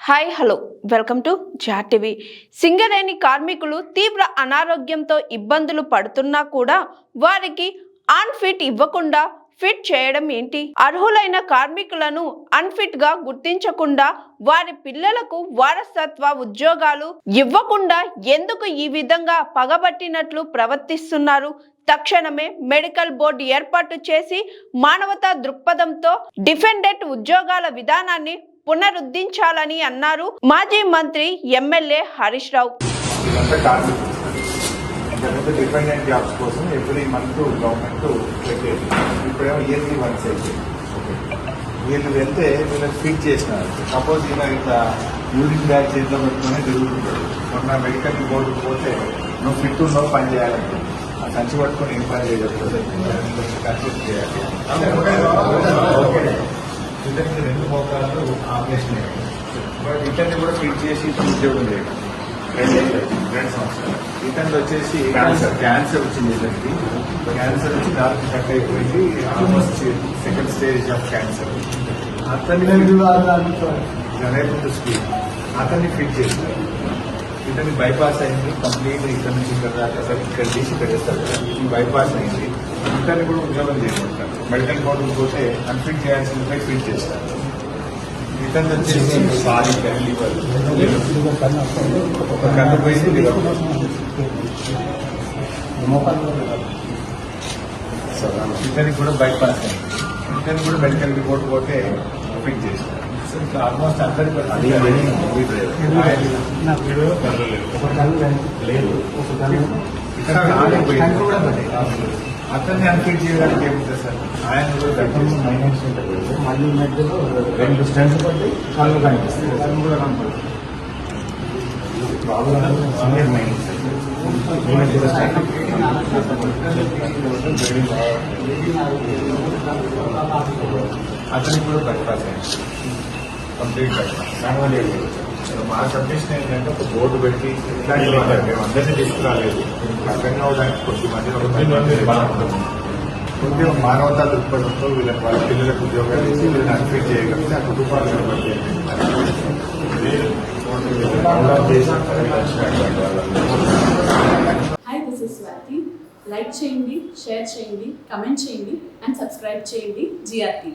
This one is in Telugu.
హాయ్ హలో వెల్కమ్ టు జార్ టీవీ. సింగరేణి కార్మికులు తీవ్ర అనారోగ్యంతో ఇబ్బందులు పడుతున్నా కూడా వారికి అన్ఫిట్ ఇవ్వకుండా ఫిట్ చేయడం ఏంటి? అర్హులైన కార్మికులను అన్ఫిట్ గా గుర్తించకుండా వారి పిల్లలకు వారసత్వ ఉద్యోగాలు ఇవ్వకుండా ఎందుకు ఈ విధంగా పగబట్టినట్లు ప్రవర్తిస్తున్నారు? తక్షణమే మెడికల్ బోర్డు ఏర్పాటు చేసి మానవతా దృక్పథంతో డిఫెండెంట్ ఉద్యోగాల విధానాన్ని పునరుద్ధరించాలని అన్నారు మాజీ మంత్రి MLA Harish Rao. Dependent jobs కోసం ఎవ్రీ మంత్ గవర్నమెంట్ పెట్టేది. ఇప్పుడేమో ఇయర్లీ వన్స్ అయితే వీళ్ళు వెళ్తే వీళ్ళకి ఫిట్ చేసినారు. సపోజ్ ఇలా ఇట్లా యూరిన్ బ్యాగ్ చేతిలో పెట్టుకునే తిరుగుతుంటాడు. మొన్న మెడికల్ బోర్డుకు పోతే నువ్వు ఫిట్ ఉన్నావు పని చేయాలంటే ఆ సంచి పట్టుకొని ఏం పని చేయగలుగుతుంది కన్సిడర్ చేయాలి. ఇతనికి 2 మోకాళ్ళు ఆపరేషన్ బట్ ఇతన్ని కూడా ఫిట్ చేసి ఉద్యోగం చేయడం 2 సంవత్సరాలు. ఇతను వచ్చేసి క్యాన్సర్ వచ్చింది. ఇతనికి క్యాన్సర్ వచ్చి 4 కట్ అయిపోయింది. Almost 2nd stage of cancer. అతన్ని రేపు స్కీమ్ అతన్ని ఫిట్ చేస్తారు. ఇతన్ని బైపాస్ అయింది కంప్లీట్. ఇక్కడ నుంచి ఇక్కడ దాకా సార్ ఇక్కడ తీసి పెట్టేస్తారు. ఈ బైపాస్ అయింది. ఇతన్ని కూడా ఉద్యోగం చేయబడతారు. మెడికల్ బోర్డుకు పోతే అన్ఫిట్ చేయాల్సిందిపై ఫిట్ చేస్తారు. ఇతను వచ్చేసి సారీ లివర్ ఒక కన్ను పోయింది. లివర్ ఇతనికి కూడా బైపాస్ అయింది. ఇతను కూడా మెడికల్ రిపోర్ట్ పోతే ఫిట్ చేస్తారు. ఆల్మోస్ట్ అందరికీ అతన్ని అన్ఫిట్ చేయడానికి ఏముంటుంది సార్? ఆయన మళ్ళీ మధ్యలో 2 స్టెంట్స్ పట్టి కళ్ళు కనిపిస్తుంది. అతను కూడా కనపడుతుంది. అతనికి కూడా బైపాస్ అయింది కంప్లీట్ బైపాస్. మా సబ్మిషన్ ఏంటంటే ఒక బోర్డు పెట్టి ఇట్లాంటివి మేము అందరినీ తీసుకురాలేదు. అర్థం కావడానికి కొద్దిగా మానవతా దృక్పథంతో వీళ్ళకి వాళ్ళ పిల్లలకు ఉద్యోగాలు ఇచ్చి వీళ్ళని అన్ఫిట్ చేయగలిగితే ఆ కుటుంబాలను hi, this is Swathi. Like చేయండి, షేర్ చేయండి, కమెంట్ చేయండి అండ్ సబ్స్క్రైబ్ చేయండి GR TV.